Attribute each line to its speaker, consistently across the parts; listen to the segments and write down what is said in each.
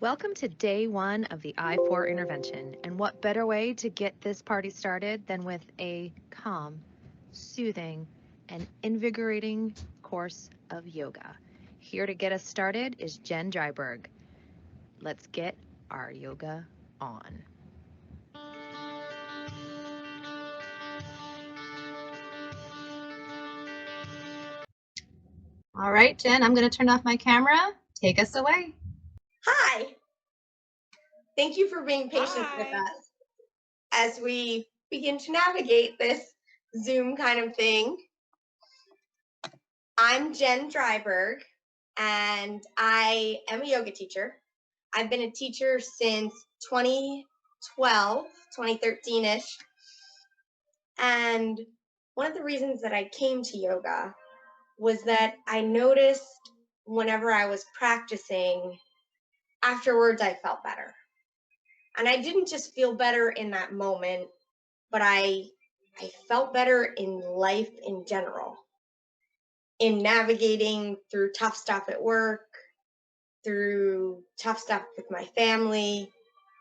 Speaker 1: Welcome to day one of the I-4 intervention. And what better way to get this party started than with a calm, soothing, and invigorating course of yoga. Here to get us started is Jen Dryburgh. Let's get our yoga on.
Speaker 2: All right, Jen, I'm going to turn off my camera. Take us away.
Speaker 3: Hi. Thank you for being patient with us as we begin to navigate this Zoom kind of thing. I'm Jen Dryburgh, and I am a yoga teacher. I've been a teacher since 2012, 2013-ish. And one of the reasons that I came to yoga was that I noticed whenever I was practicing, afterwards I felt better. And I didn't just feel better in that moment, but I felt better in life in general, in navigating through tough stuff at work, through tough stuff with my family.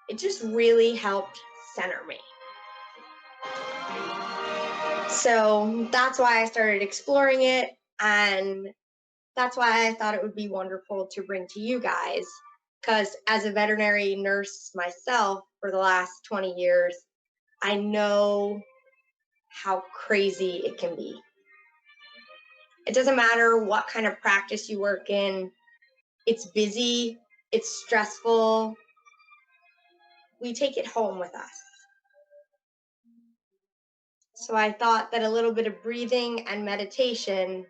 Speaker 3: It just really helped center me. So that's why I started exploring it, and that's why I thought it would be wonderful to bring to you guys, because as a veterinary nurse myself for the last 20 years, I know how crazy it can be. It doesn't matter what kind of practice you work in. It's busy, it's stressful. We take it home with us. So I thought that a little bit of breathing and meditation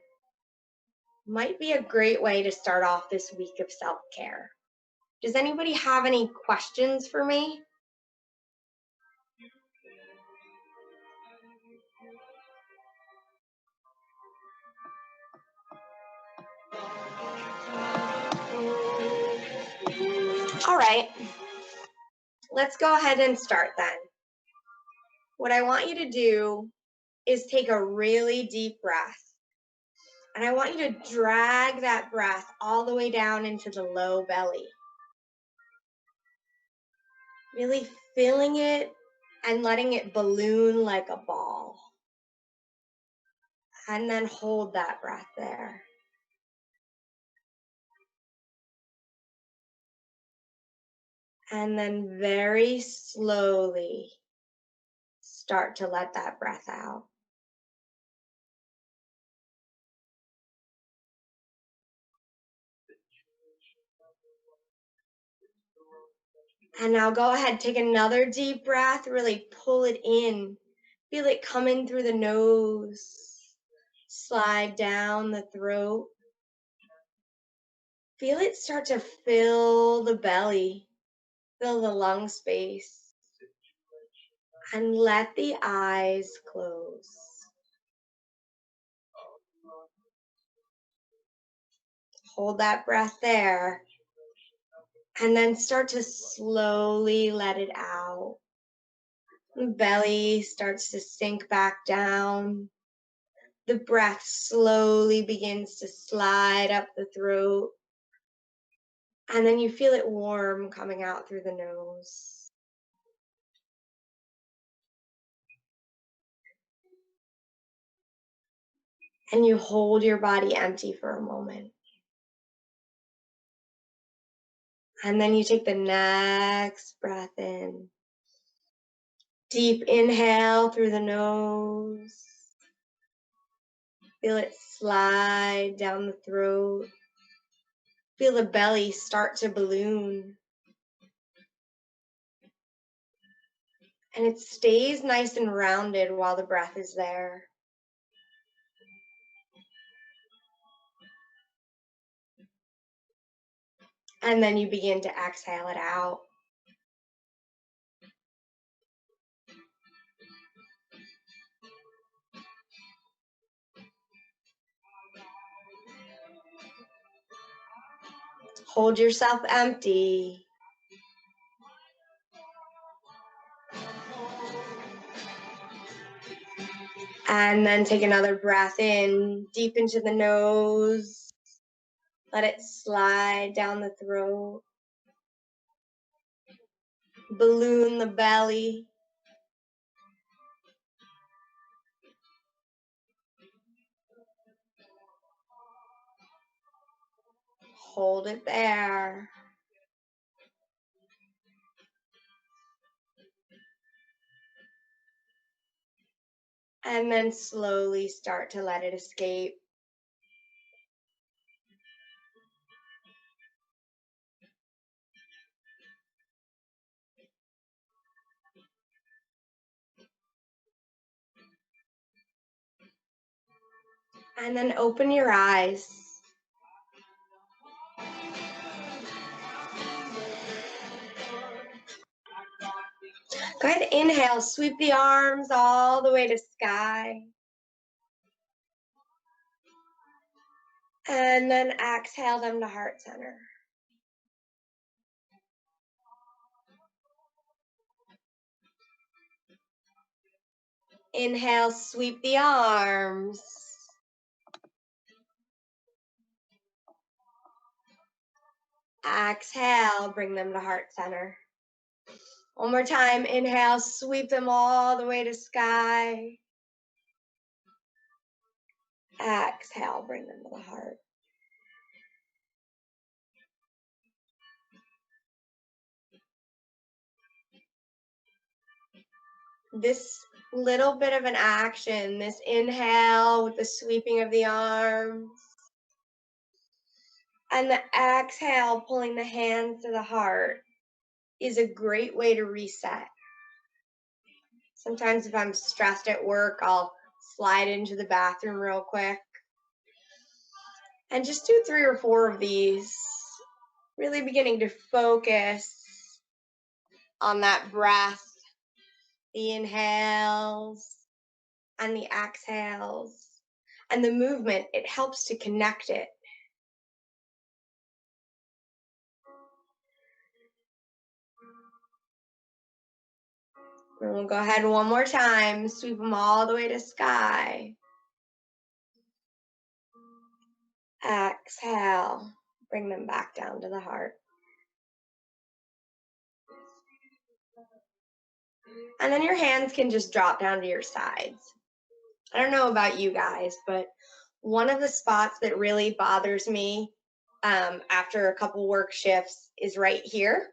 Speaker 3: might be a great way to start off this week of self-care. Does anybody have any questions for me? All right, let's go ahead and start then. What I want you to do is take a really deep breath. And I want you to drag that breath all the way down into the low belly. Really filling it and letting it balloon like a ball. And then hold that breath there. And then very slowly start to let that breath out. And now go ahead, take another deep breath, really pull it in. Feel it coming through the nose, slide down the throat. Feel it start to fill the belly, fill the lung space. And let the eyes close. Hold that breath there. And then start to slowly let it out. The belly starts to sink back down. The breath slowly begins to slide up the throat. And then you feel it warm coming out through the nose. And you hold your body empty for a moment. And then you take the next breath in. Deep inhale through the nose. Feel it slide down the throat. Feel the belly start to balloon. And it stays nice and rounded while the breath is there. And then you begin to exhale it out. Hold yourself empty. And then take another breath in, deep into the nose. Let it slide down the throat. balloon the belly. Hold it there. And then slowly start to let it escape. And then open your eyes. Go ahead, inhale, sweep the arms all the way to sky. And then exhale them to heart center. Inhale, sweep the arms. Exhale, bring them to heart center. One more time, inhale, sweep them all the way to sky. Exhale, bring them to the heart. This little bit of an action, this inhale with the sweeping of the arms, and the exhale, pulling the hands to the heart, is a great way to reset. Sometimes if I'm stressed at work, I'll slide into the bathroom real quick and just do 3 or 4 of these, really beginning to focus on that breath, the inhales and the exhales, and the movement. It helps to connect it. And we'll go ahead one more time, sweep them all the way to sky. Exhale, bring them back down to the heart. And then your hands can just drop down to your sides. I don't know about you guys, but one of the spots that really bothers me after a couple work shifts is right here,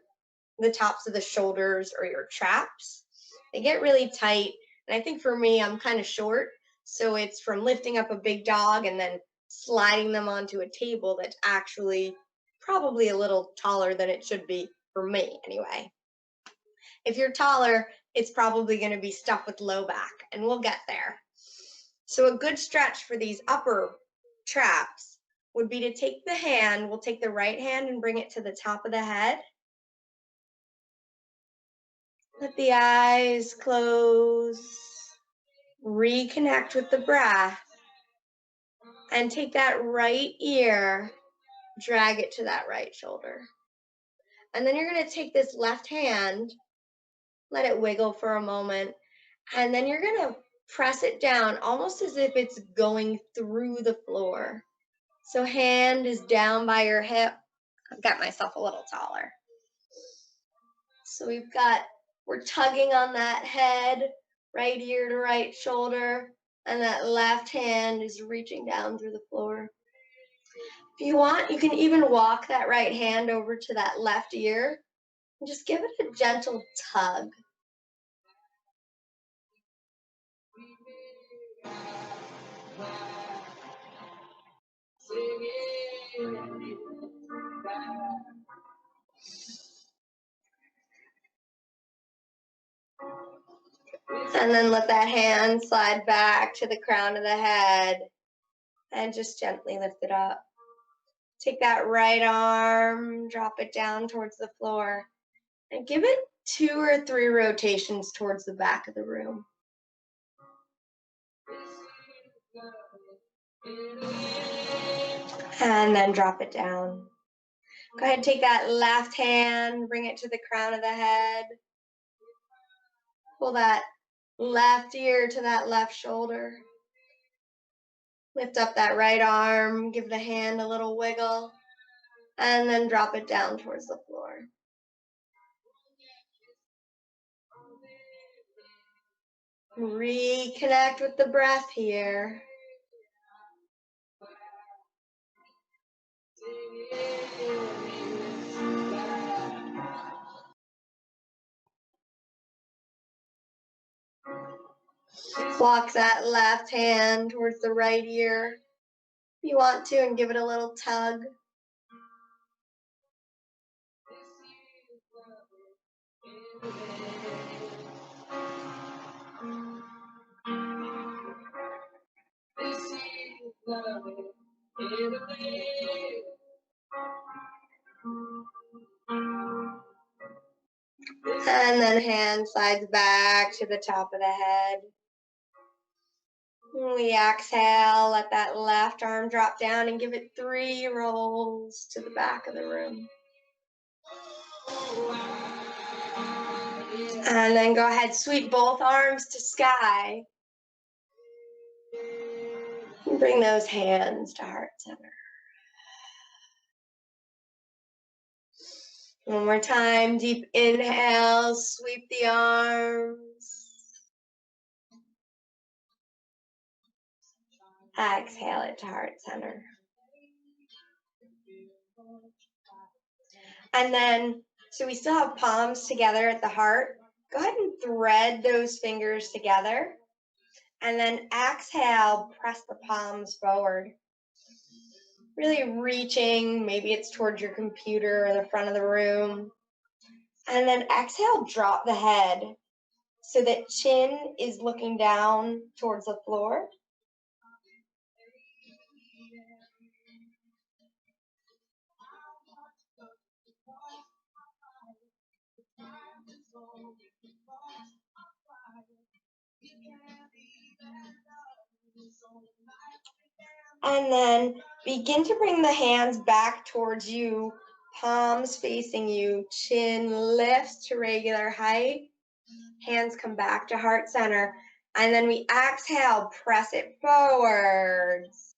Speaker 3: the tops of the shoulders or your traps. They get really tight. And I think for me, I'm kind of short. So it's from lifting up a big dog and then sliding them onto a table that's actually probably a little taller than it should be for me anyway. If you're taller, it's probably going to be stuck with low back, and we'll get there. So a good stretch for these upper traps would be to take the hand, we'll take the right hand and bring it to the top of the head. Let the eyes close, reconnect with the breath, and take that right ear, drag it to that right shoulder. And then you're going to take this left hand, let it wiggle for a moment, and then you're going to press it down almost as if it's going through the floor. So hand is down by your hip. I've got myself a little taller. So we're tugging on that head, right ear to right shoulder, and that left hand is reaching down through the floor. If you want, you can even walk that right hand over to that left ear and just give it a gentle tug. And then let that hand slide back to the crown of the head and just gently lift it up. Take that right arm, drop it down towards the floor, and give it 2 or 3 rotations towards the back of the room. And then drop it down. Go ahead and take that left hand, bring it to the crown of the head. Pull that left ear to that left shoulder. Lift up that right arm, give the hand a little wiggle, and then drop it down towards the floor. Reconnect with the breath here. Walk that left hand towards the right ear if you want to, and give it a little tug. And then hand slides back to the top of the head. We exhale, let that left arm drop down and give it 3 rolls to the back of the room. And then go ahead, sweep both arms to sky. Bring those hands to heart center. One more time, deep inhale, sweep the arms. Exhale it to heart center. And then, so we still have palms together at the heart. Go ahead and thread those fingers together. And then exhale, press the palms forward. Really reaching, maybe it's towards your computer or the front of the room. And then exhale, drop the head so that chin is looking down towards the floor. And then begin to bring the hands back towards you, palms facing you, chin lifts to regular height, hands come back to heart center. And then we exhale, press it forwards.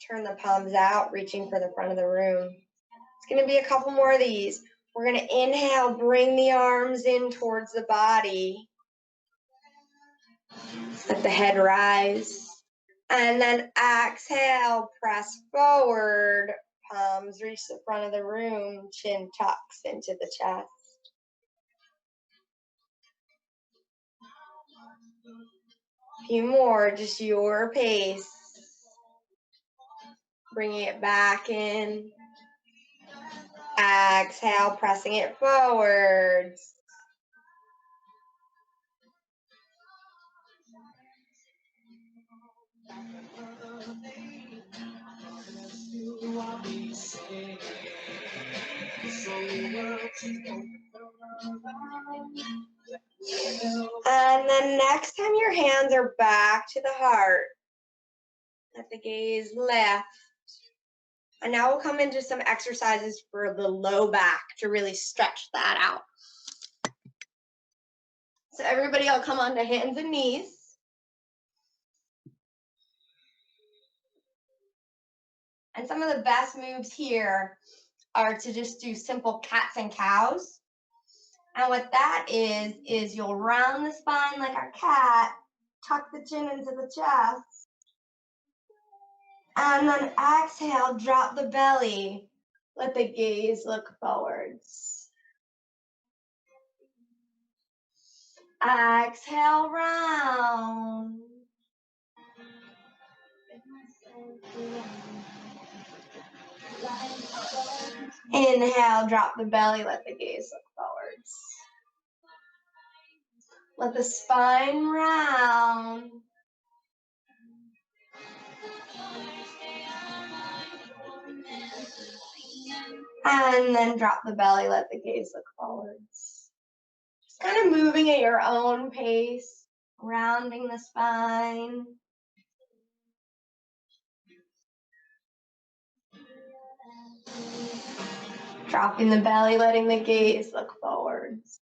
Speaker 3: Turn the palms out, reaching for the front of the room. It's going to be a couple more of these. We're going to inhale, bring the arms in towards the body. Let the head rise. And then exhale, press forward. Palms reach the front of the room. Chin tucks into the chest. A few more, just your pace. Bringing it back in. Exhale, pressing it forwards. And then next time your hands are back to the heart, let the gaze lift. And now we'll come into some exercises for the low back to really stretch that out. So everybody will come onto hands and knees. And some of the best moves here are to just do simple cats and cows. And what that is you'll round the spine like a cat, tuck the chin into the chest, and then exhale, drop the belly. Let the gaze look forwards. Exhale, round. Inhale, drop the belly, let the gaze look forwards. Let the spine round. And then drop the belly, let the gaze look forwards. Just kind of moving at your own pace, rounding the spine. Dropping the belly, letting the gaze look forwards.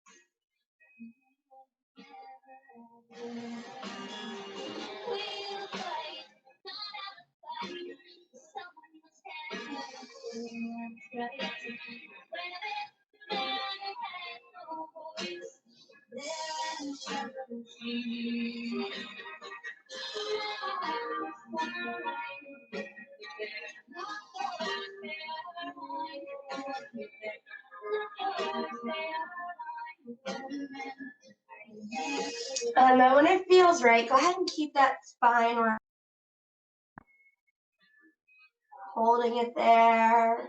Speaker 3: And then when it feels right, go ahead and keep that spine right. Holding it there.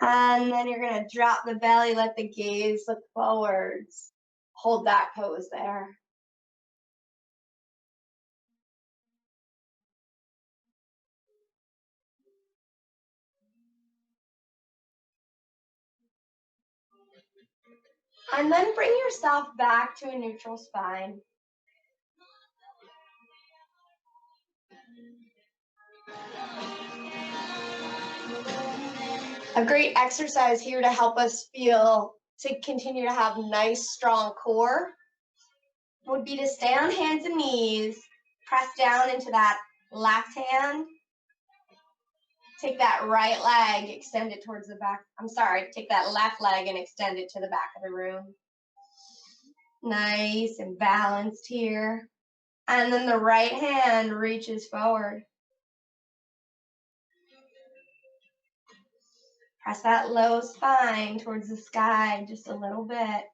Speaker 3: And then you're going to drop the belly, let the gaze look forwards. Hold that pose there. And then bring yourself back to a neutral spine. A great exercise here to help us feel to continue to have nice, strong core would be to stay on hands and knees, press down into that left hand, take that right leg, extend it towards the back. Take that left leg and extend it to the back of the room. Nice and balanced here. And then the right hand reaches forward. Press that low spine towards the sky just a little bit.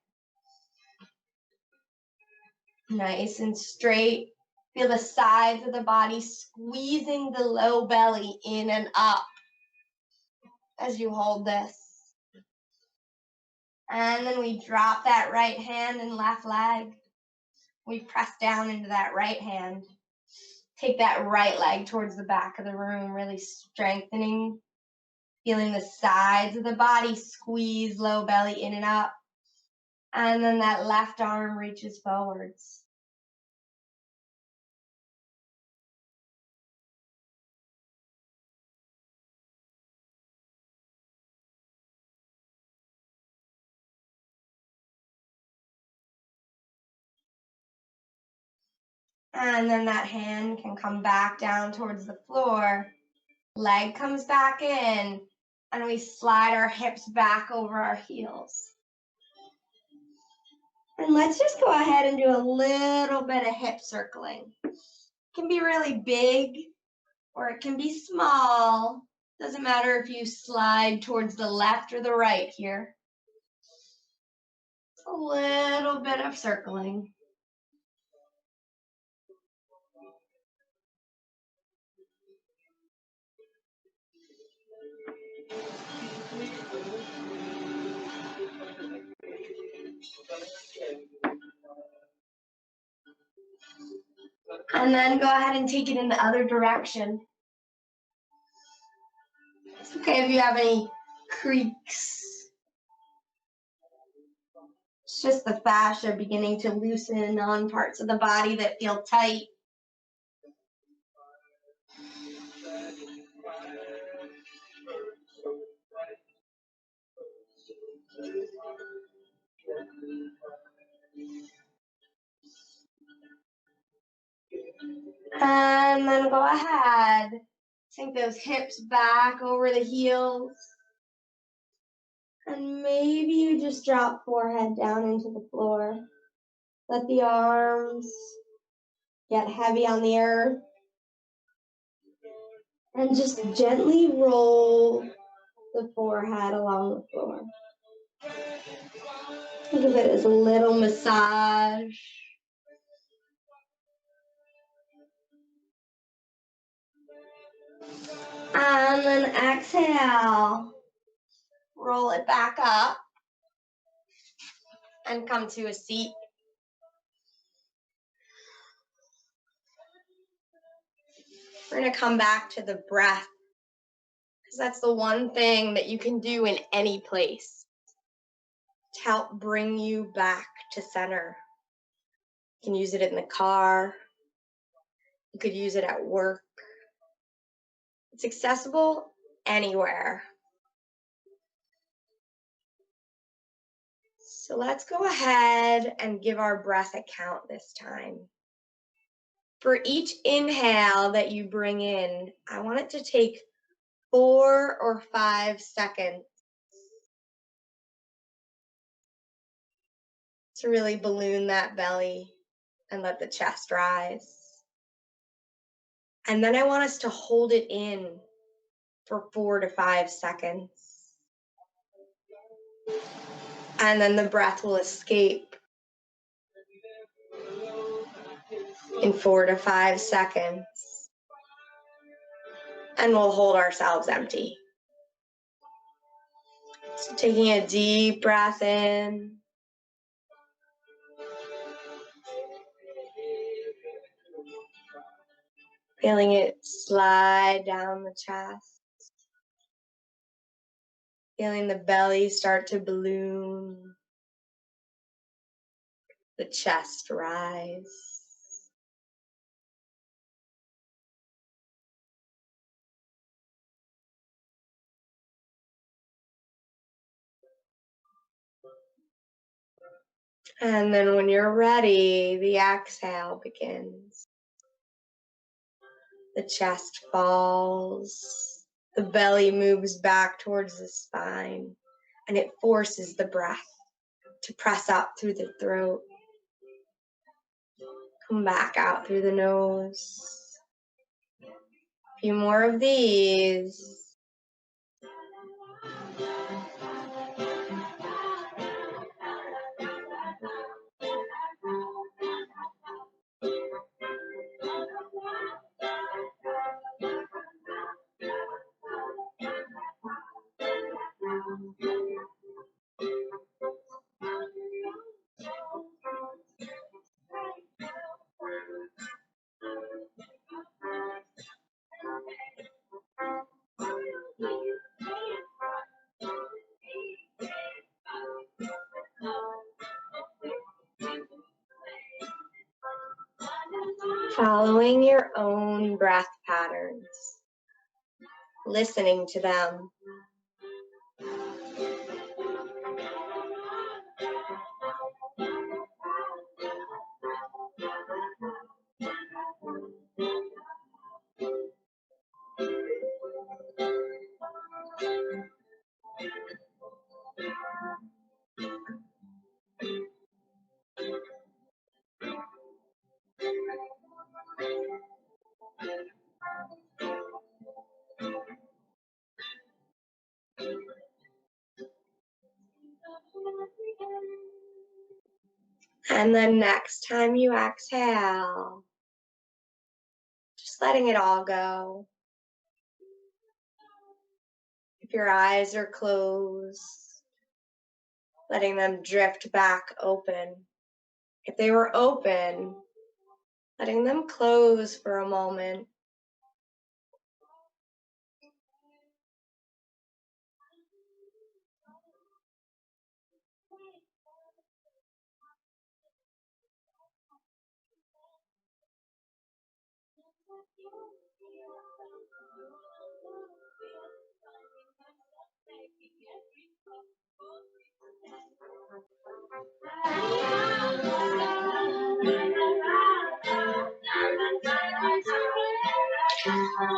Speaker 3: Nice and straight. Feel the sides of the body squeezing the low belly in and up as you hold this. And then we drop that right hand and left leg. We press down into that right hand. Take that right leg towards the back of the room, really strengthening. Feeling the sides of the body squeeze low belly in and up. And then that left arm reaches forwards. And then that hand can come back down towards the floor. Leg comes back in, and we slide our hips back over our heels. And let's just go ahead and do a little bit of hip circling. It can be really big, or it can be small. Doesn't matter if you slide towards the left or the right here. A little bit of circling. And then go ahead and take it in the other direction. It's okay if you have any creaks. It's just the fascia beginning to loosen on parts of the body that feel tight. And then go ahead, sink those hips back over the heels. And maybe you just drop forehead down into the floor. Let the arms get heavy on the earth. And just gently roll the forehead along the floor. Think of it as a little massage. And then exhale. Roll it back up and come to a seat. We're going to come back to the breath, because that's the one thing that you can do in any place to help bring you back to center. You can use it in the car. You could use it at work. It's accessible anywhere. So let's go ahead and give our breath a count this time. For each inhale that you bring in, I want it to take 4 or 5 seconds to really balloon that belly and let the chest rise. And then I want us to hold it in for 4 to 5 seconds. And then the breath will escape in 4 to 5 seconds. And we'll hold ourselves empty. So taking a deep breath in. Feeling it slide down the chest. Feeling the belly start to balloon. The chest rise. And then when you're ready, the exhale begins. The chest falls. The belly moves back towards the spine, and it forces the breath to press up through the throat. Come back out through the nose. A few more of these. Following your own breath patterns, listening to them. And then next time you exhale, just letting it all go. If your eyes are closed, letting them drift back open. If they were open, letting them close for a moment.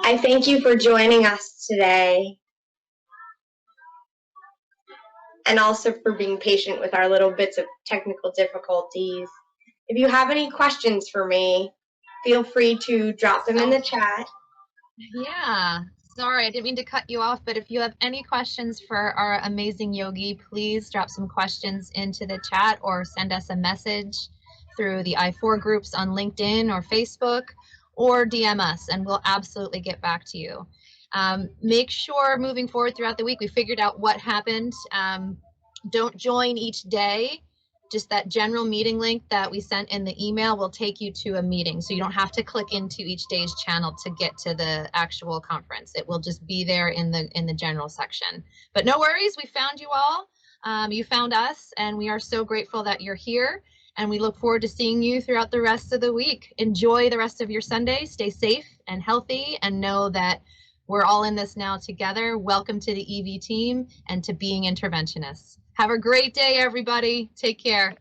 Speaker 3: I thank you for joining us today, and also for being patient with our little bits of technical difficulties. If you have any questions for me, feel free to drop them in the chat.
Speaker 2: Yeah, sorry, I didn't mean to cut you off, but if you have any questions for our amazing yogi, please drop some questions into the chat or send us a message through the I4 groups on LinkedIn or Facebook, or DM us, and we'll absolutely get back to you. Make sure moving forward throughout the week, we figured out what happened. Don't join each day. Just that general meeting link that we sent in the email will take you to a meeting. So you don't have to click into each day's channel to get to the actual conference. It will just be there in the general section. But no worries, we found you all. You found us, and we are so grateful that you're here. And we look forward to seeing you throughout the rest of the week. Enjoy the rest of your Sunday. Stay safe and healthy, and know that we're all in this now together. Welcome to the EV team and to being interventionists. Have a great day, everybody. Take care.